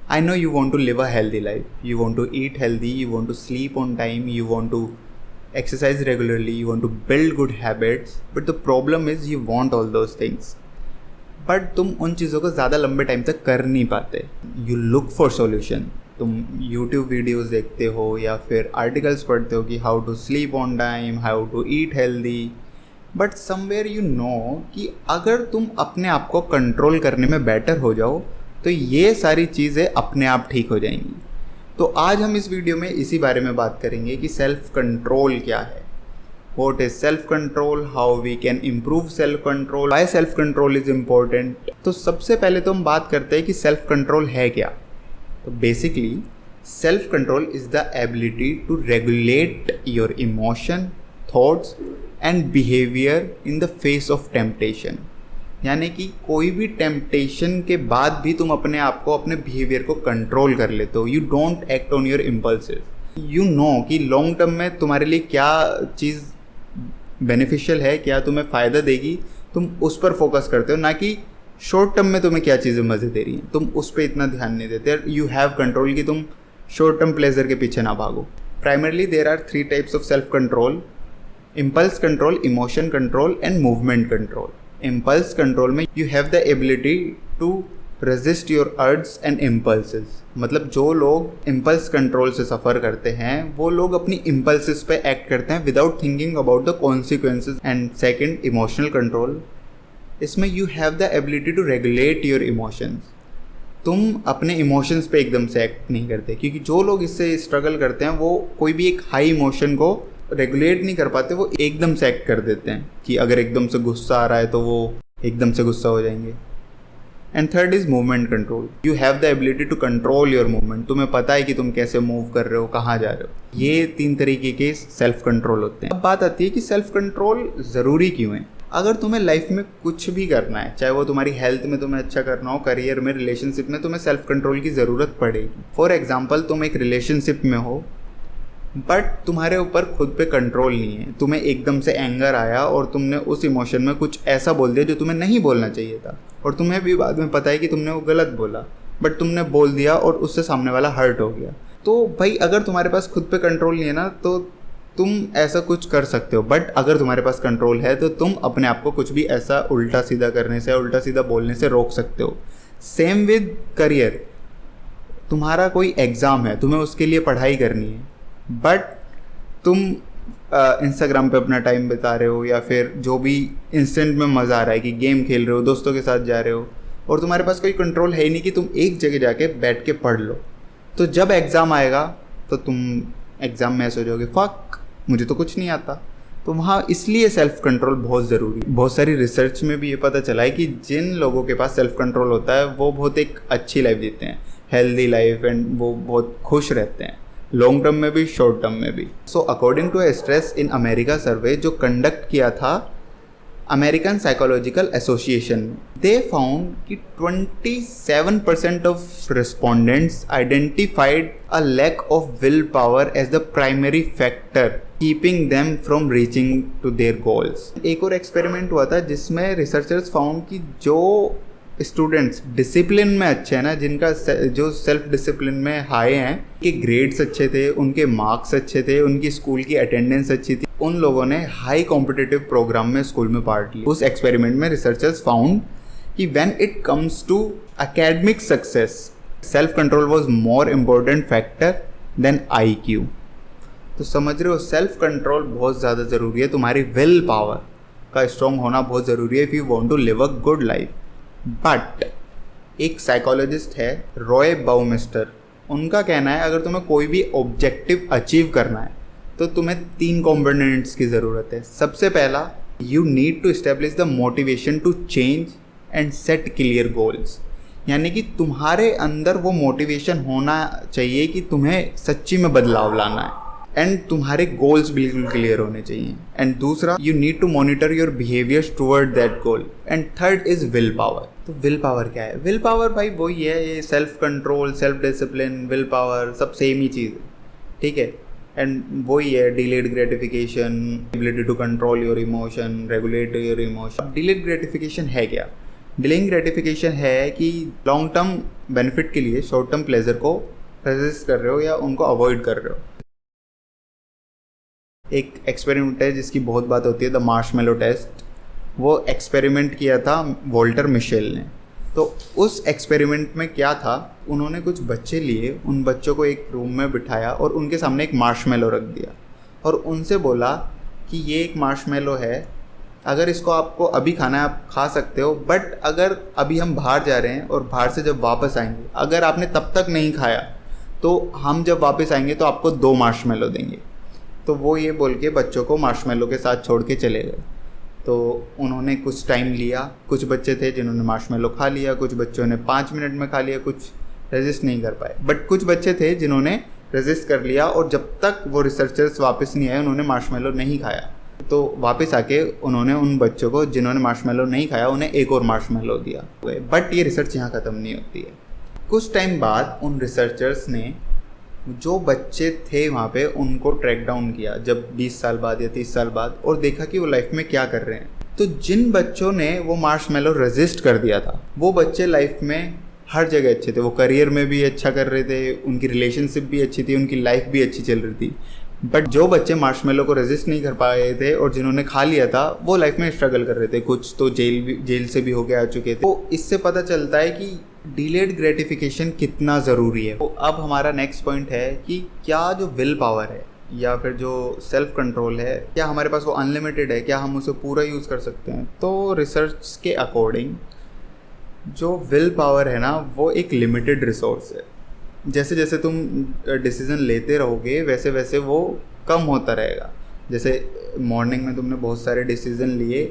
I know you want to live a healthy life. You want to eat healthy, you want to sleep on time, you want to exercise regularly, you want to build good habits. But the problem is you want all those things. But तुम उन चीज़ों को ज़्यादा लंबे time तक कर नहीं पाते. You look for solution. तुम यूट्यूब वीडियोस देखते हो या फिर आर्टिकल्स पढ़ते हो कि how to sleep on time, how to eat healthy. But somewhere you know कि अगर तुम अपने आप को कंट्रोल करने में बेटर हो जाओ तो ये सारी चीज़ें अपने आप ठीक हो जाएंगी. तो आज हम इस वीडियो में इसी बारे में बात करेंगे कि सेल्फ कंट्रोल क्या है. What is self-control? How we can improve self-control? Why self-control is important? तो सबसे पहले तो हम बात करते हैं कि self-control है क्या. तो basically self-control is the ability to regulate your emotion, thoughts and behavior in the face of temptation. यानी कि कोई भी टेम्पटेशन के बाद भी तुम अपने आप को, अपने बिहेवियर को कंट्रोल कर लेते हो. You don't act on your impulsive. You know कि लॉन्ग टर्म में तुम्हारे लिए क्या चीज़ बेनिफिशियल है, क्या तुम्हें फ़ायदा देगी, तुम उस पर फोकस करते हो, ना कि शॉर्ट टर्म में तुम्हें क्या चीज़ें मज़े दे रही हैं, तुम उस पर इतना ध्यान नहीं देते. यू हैव कंट्रोल कि तुम शॉर्ट टर्म प्लेजर के पीछे ना भागो. Primarily there are 3 types of self control: impulse control, emotion control and movement control. Impulse control में you have the ability to resist your urge and impulses. मतलब जो लोग इम्पल्स कंट्रोल से सफ़र करते हैं वो लोग अपनी इम्पल्सेस पे एक्ट करते हैं without thinking about the consequences. And second, emotional control. इसमें you have the ability to regulate your emotions. तुम अपने इमोशंस पे एकदम से एक्ट नहीं करते, क्योंकि जो लोग इससे स्ट्रगल करते हैं वो कोई भी एक हाई इमोशन को रेगुलेट नहीं कर पाते, वो एकदम से एक्ट कर देते हैं कि अगर एकदम से गुस्सा आ रहा है तो वो एकदम से गुस्सा हो जाएंगे. And third is movement control. You have the ability to control your movement. तुम्हें पता है कि तुम कैसे मूव कर रहे हो, कहाँ जा रहे हो. ये 3 तरीके के सेल्फ कंट्रोल होते हैं. अब बात आती है कि सेल्फ कंट्रोल ज़रूरी क्यों है. अगर तुम्हें लाइफ में कुछ भी करना है, चाहे वो तुम्हारी हेल्थ में तुम्हें अच्छा करना हो, करियर में, रिलेशनशिप में, तुम्हें सेल्फ कंट्रोल की ज़रूरत पड़ेगी. फॉर एग्जाम्पल, तुम एक रिलेशनशिप में हो बट तुम्हारे ऊपर खुद पे कंट्रोल नहीं है. तुम्हें एकदम से एंगर आया और तुमने उस इमोशन में कुछ ऐसा बोल दिया जो तुम्हें नहीं बोलना चाहिए था, और तुम्हें भी बाद में पता है कि तुमने वो गलत बोला, बट तुमने बोल दिया और उससे सामने वाला हर्ट हो गया. तो भाई, अगर तुम्हारे पास खुद पे कंट्रोल नहीं है ना, तो तुम ऐसा कुछ कर सकते हो. बट अगर तुम्हारे पास कंट्रोल है तो तुम अपने आप को कुछ भी ऐसा उल्टा सीधा करने से, उल्टा सीधा बोलने से रोक सकते हो. Same with career. तुम्हारा कोई एग्ज़ाम है, तुम्हें उसके लिए पढ़ाई करनी है, बट तुम इंस्टाग्राम पे अपना टाइम बिता रहे हो, या फिर जो भी इंस्टेंट में मज़ा आ रहा है कि गेम खेल रहे हो, दोस्तों के साथ जा रहे हो, और तुम्हारे पास कोई कंट्रोल है ही नहीं कि तुम एक जगह जाके बैठ के पढ़ लो. तो जब एग्ज़ाम आएगा तो तुम एग्ज़ाम में ऐसे हो जाओगे, फक मुझे तो कुछ नहीं आता. तो वहाँ इसलिए सेल्फ कंट्रोल बहुत ज़रूरी है. बहुत सारी रिसर्च में भी ये पता चला है कि जिन लोगों के पास सेल्फ कंट्रोल होता है वो बहुत एक अच्छी लाइफ जीते हैं, हेल्दी लाइफ, एंड वो बहुत खुश रहते हैं, लॉन्ग टर्म में भी, शॉर्ट टर्म में भी. So according to a stress in America survey जो कंडक्ट किया था अमेरिकन साइकोलॉजिकल एसोसिएशन ने, दे फाउंड कि 27% of respondents identified a lack of will power as the primary factor keeping them from reaching to their goals. एक और experiment हुआ था जिसमें रिसर्चर्स फाउंड कि जो स्टूडेंट्स डिसिप्लिन में अच्छे हैं ना, जिनका जो सेल्फ डिसिप्लिन में हाई हैं, कि ग्रेड्स अच्छे थे, उनके मार्क्स अच्छे थे, उनकी स्कूल की अटेंडेंस अच्छी थी, उन लोगों ने हाई कॉम्पिटिटिव प्रोग्राम में स्कूल में पार्ट लिया. उस एक्सपेरिमेंट में रिसर्चर्स फाउंड कि when it comes to academic success, self control was more important factor than IQ. तो समझ रहे हो, सेल्फ कंट्रोल बहुत ज़्यादा ज़रूरी है. तुम्हारी विल पावर का स्ट्रॉन्ग होना बहुत ज़रूरी है if you want to live a good life. But एक साइकोलॉजिस्ट है, रॉय बाउमिस्टर, उनका कहना है अगर तुम्हें कोई भी ऑब्जेक्टिव अचीव करना है तो तुम्हें 3 कॉम्पोनेंट्स की ज़रूरत है. सबसे पहला, you need to establish the motivation to change and set clear goals. यानी कि तुम्हारे अंदर वो मोटिवेशन होना चाहिए कि तुम्हें सच्ची में बदलाव लाना है, एंड तुम्हारे गोल्स बिल्कुल क्लियर होने चाहिए. एंड दूसरा, you need to monitor your behaviours toward that goal. And third is will power. तो विल पावर क्या है? विल पावर भाई वही है, ये self control, self discipline, will power सब सेम ही चीज़ है, ठीक है. एंड वही है delayed gratification, ability to control your emotion, regulate your emotion. Delayed gratification है क्या? डिलेइंग ग्रेटिफिकेशन है कि लॉन्ग टर्म बेनिफिट के लिए शॉर्ट टर्म प्लेजर को रेजिस्ट कर रहे हो या उनको अवॉइड कर रहे हो। एक एक्सपेरिमेंट है जिसकी बहुत बात होती है, द मार्शमेलो टेस्ट। वो एक्सपेरिमेंट किया था वॉल्टर मिशेल ने। तो उस एक्सपेरिमेंट में क्या था, उन्होंने कुछ बच्चे लिए, उन बच्चों को एक रूम में बिठाया और उनके सामने एक मार्शमेलो रख दिया और उनसे बोला कि ये एक मार्शमेलो है, अगर इसको आपको अभी खाना है आप खा सकते हो, बट अगर अभी हम बाहर जा रहे हैं और बाहर से जब वापस आएंगे अगर आपने तब तक नहीं खाया तो हम जब वापस आएंगे तो आपको 2 मार्शमेलो देंगे। तो वो ये बोल के बच्चों को मार्शमेलो के साथ छोड़ के चले गए। तो उन्होंने कुछ टाइम लिया, कुछ बच्चे थे जिन्होंने मार्शमेलो खा लिया, कुछ बच्चों ने 5 मिनट में खा लिया, कुछ रेजिस्ट नहीं कर पाए, बट कुछ बच्चे थे जिन्होंने रेजिस्ट कर लिया और जब तक वो रिसर्चर्स वापस नहीं आए उन्होंने मार्शमेलो नहीं खाया। तो वापस आके उन्होंने उन बच्चों को जिन्होंने मार्शमेलो नहीं खाया उन्हें एक और मार्शमेलो दिया। बट ये रिसर्च यहाँ ख़त्म नहीं होती है। कुछ टाइम बाद उन रिसर्चर्स ने जो बच्चे थे वहाँ पे उनको ट्रैक डाउन किया, जब 20 साल बाद या 30 साल बाद, और देखा कि वो लाइफ में क्या कर रहे हैं। तो जिन बच्चों ने वो मार्शमेलो रेजिस्ट कर दिया था वो बच्चे लाइफ में हर जगह अच्छे थे, वो करियर में भी अच्छा कर रहे थे, उनकी रिलेशनशिप भी अच्छी थी, उनकी लाइफ भी अच्छी चल रही थी। बट जो बच्चे मार्शमेलो को रेजिस्ट नहीं कर पाए थे और जिन्होंने खा लिया था वो लाइफ में स्ट्रगल कर रहे थे, कुछ तो जेल से भी होके आ चुके थे। तो इससे पता चलता है कि डिलेड ग्रेटिफिकेशन कितना ज़रूरी है। तो अब हमारा नेक्स्ट पॉइंट है कि क्या जो विल पावर है या फिर जो सेल्फ कंट्रोल है, क्या हमारे पास वो अनलिमिटेड है, क्या हम उसे पूरा यूज़ कर सकते हैं। तो रिसर्च के अकॉर्डिंग जो विल पावर है ना वो एक लिमिटेड रिसोर्स है। जैसे जैसे तुम डिसीज़न लेते रहोगे वैसे वैसे वो कम होता रहेगा। जैसे मॉर्निंग में तुमने बहुत सारे डिसीज़न लिए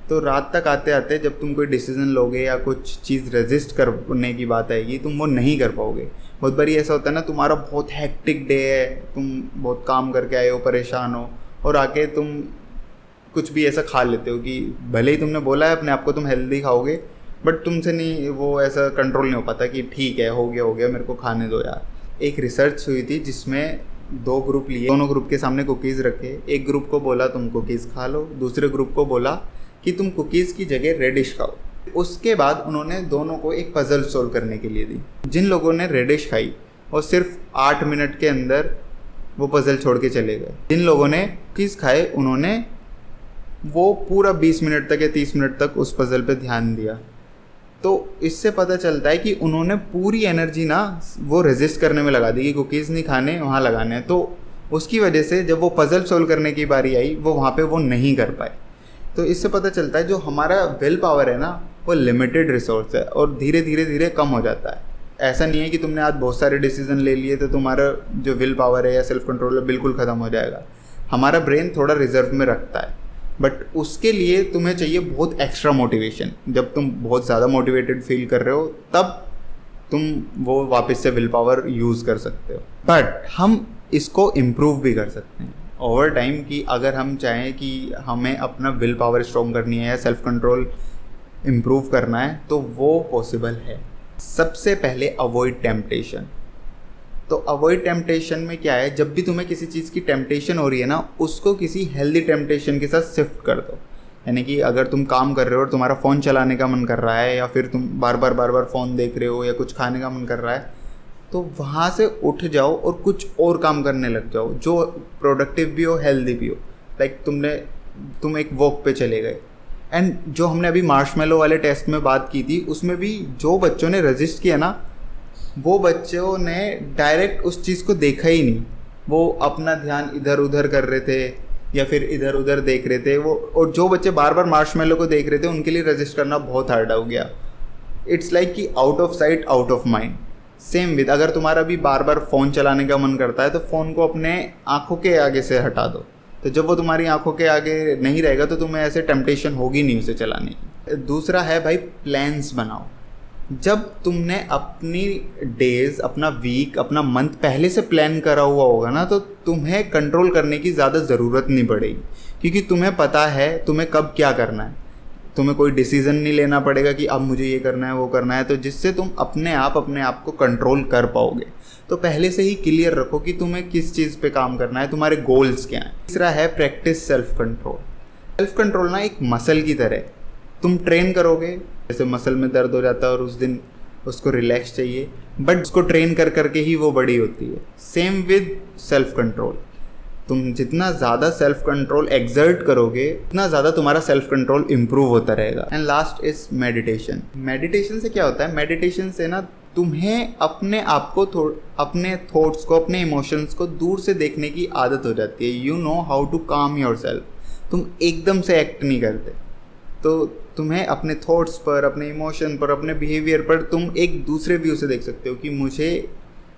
तो रात तक आते आते जब तुम कोई डिसीज़न लोगे या कुछ चीज़ रेजिस्ट करने की बात आएगी तुम वो नहीं कर पाओगे। बहुत बारी ऐसा होता है ना, तुम्हारा बहुत हेक्टिक डे है, तुम बहुत काम करके आए हो, परेशान हो, और आके तुम कुछ भी ऐसा खा लेते हो कि भले ही तुमने बोला है अपने आप को तुम हेल्दी खाओगे बट तुमसे नहीं, वो ऐसा कंट्रोल नहीं हो पाता कि ठीक है हो गया मेरे को खाने दो यार। एक रिसर्च हुई थी जिसमें 2 ग्रुप लिए, दोनों ग्रुप के सामने कुकीज़ रखे। एक ग्रुप को बोला तुम कुकीज़ खा लो, दूसरे ग्रुप को बोला कि तुम कुकीज़ की जगह रेडिश खाओ। उसके बाद उन्होंने दोनों को एक पज़ल सोल्व करने के लिए दी। जिन लोगों ने रेडिश खाई और सिर्फ 8 मिनट के अंदर वो पज़ल छोड़ के चले गए, जिन लोगों ने कुकीज़ खाए उन्होंने वो पूरा 20 मिनट तक या 30 मिनट तक उस पज़ल पे ध्यान दिया। तो इससे पता चलता है कि उन्होंने पूरी एनर्जी ना वो रेजिस्ट करने में लगा दी कि कुकीज़ नहीं खाने, वहाँ लगाने हैं। तो उसकी वजह से जब वो पज़ल सोल्व करने की बारी आई वो वहाँ पे वो नहीं कर पाए। तो इससे पता चलता है जो हमारा विल पावर है ना वो लिमिटेड रिसोर्स है और धीरे धीरे कम हो जाता है। ऐसा नहीं है कि तुमने आज बहुत सारे डिसीजन ले लिए तो तुम्हारा जो विल पावर है या सेल्फ कंट्रोल है बिल्कुल ख़त्म हो जाएगा। हमारा ब्रेन थोड़ा रिजर्व में रखता है, बट उसके लिए तुम्हें चाहिए बहुत एक्स्ट्रा मोटिवेशन। जब तुम बहुत ज़्यादा मोटिवेटेड फील कर रहे हो तब तुम वो वापस से विल पावर यूज़ कर सकते हो। बट हम इसको इम्प्रूव भी कर सकते हैं ओवर टाइम कि अगर हम चाहें कि हमें अपना विल पावर स्ट्रॉन्ग करनी है या सेल्फ कंट्रोल इम्प्रूव करना है तो वो पॉसिबल है। सबसे पहले अवॉइड टेम्पटेशन। तो अवॉइड टेम्पटेशन में क्या है, जब भी तुम्हें किसी चीज़ की टेम्पटेशन हो रही है ना उसको किसी हेल्दी टेम्पटेशन के साथ शिफ्ट कर दो। यानी कि अगर तुम काम कर रहे हो और तुम्हारा फ़ोन चलाने का मन कर रहा है या फिर तुम बार बार फ़ोन देख रहे हो या कुछ खाने का मन कर रहा है तो वहाँ से उठ जाओ और कुछ और काम करने लग जाओ जो प्रोडक्टिव भी हो, हेल्दी भी हो। लाइक तुम एक वॉक पे चले गए। एंड जो हमने अभी मार्शमेलो वाले टेस्ट में बात की थी उसमें भी जो बच्चों ने रजिस्ट किया ना वो बच्चों ने डायरेक्ट उस चीज़ को देखा ही नहीं, वो अपना ध्यान इधर उधर कर रहे थे या फिर इधर उधर देख रहे थे वो। और जो बच्चे बार बार मार्शमेलो को देख रहे थे उनके लिए रजिस्ट करना बहुत हार्ड हो गया। इट्स लाइक कि out of sight out of mind. Same with अगर तुम्हारा भी बार बार फ़ोन चलाने का मन करता है तो फ़ोन को अपने आँखों के आगे से हटा दो। तो जब वो तुम्हारी आंखों के आगे नहीं रहेगा तो तुम्हें ऐसे टेम्पटेशन होगी नहीं उसे चलाने की। दूसरा है भाई प्लान्स बनाओ। जब तुमने अपनी डेज, अपना वीक, अपना मंथ पहले से प्लान करा हुआ होगा ना तो तुम्हें कंट्रोल करने की ज़्यादा ज़रूरत नहीं पड़ेगी क्योंकि तुम्हें पता है तुम्हें कब क्या करना है। तुम्हें कोई डिसीज़न नहीं लेना पड़ेगा कि अब मुझे ये करना है वो करना है, तो जिससे तुम अपने आप को कंट्रोल कर पाओगे। तो पहले से ही क्लियर रखो कि तुम्हें किस चीज़ पे काम करना है, तुम्हारे गोल्स क्या हैं। तीसरा है practice self control. Self control ना एक मसल की तरह है। तुम ट्रेन करोगे, जैसे मसल में दर्द हो जाता है और उस दिन उसको रिलैक्स चाहिए, बट उसको ट्रेन कर करके ही वो बड़ी होती है। सेम विद सेल्फ कंट्रोल, तुम जितना ज़्यादा सेल्फ कंट्रोल एक्सर्ट करोगे उतना ज़्यादा तुम्हारा सेल्फ कंट्रोल इम्प्रूव होता रहेगा। And last is meditation. Meditation से क्या होता है, मेडिटेशन से ना तुम्हें अपने आप को अपने थॉट्स को, अपने इमोशंस को दूर से देखने की आदत हो जाती है। You know how to calm yourself. तुम एकदम से एक्ट नहीं करते, तो तुम्हें अपने थॉट्स पर, अपने इमोशन पर, अपने बिहेवियर पर तुम एक दूसरे व्यू से देख सकते हो कि मुझे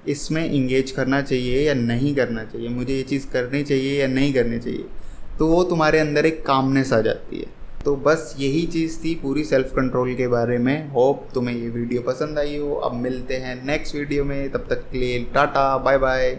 इसमें इंगेज करना चाहिए या नहीं करना चाहिए, मुझे ये चीज़ करनी चाहिए या नहीं करनी चाहिए। तो वो तुम्हारे अंदर एक कामनेस आ जाती है। तो बस यही चीज़ थी पूरी सेल्फ कंट्रोल के बारे में। होप तुम्हें ये वीडियो पसंद आई हो। अब मिलते हैं नेक्स्ट वीडियो में, तब तक के लिए टाटा बाय बाय।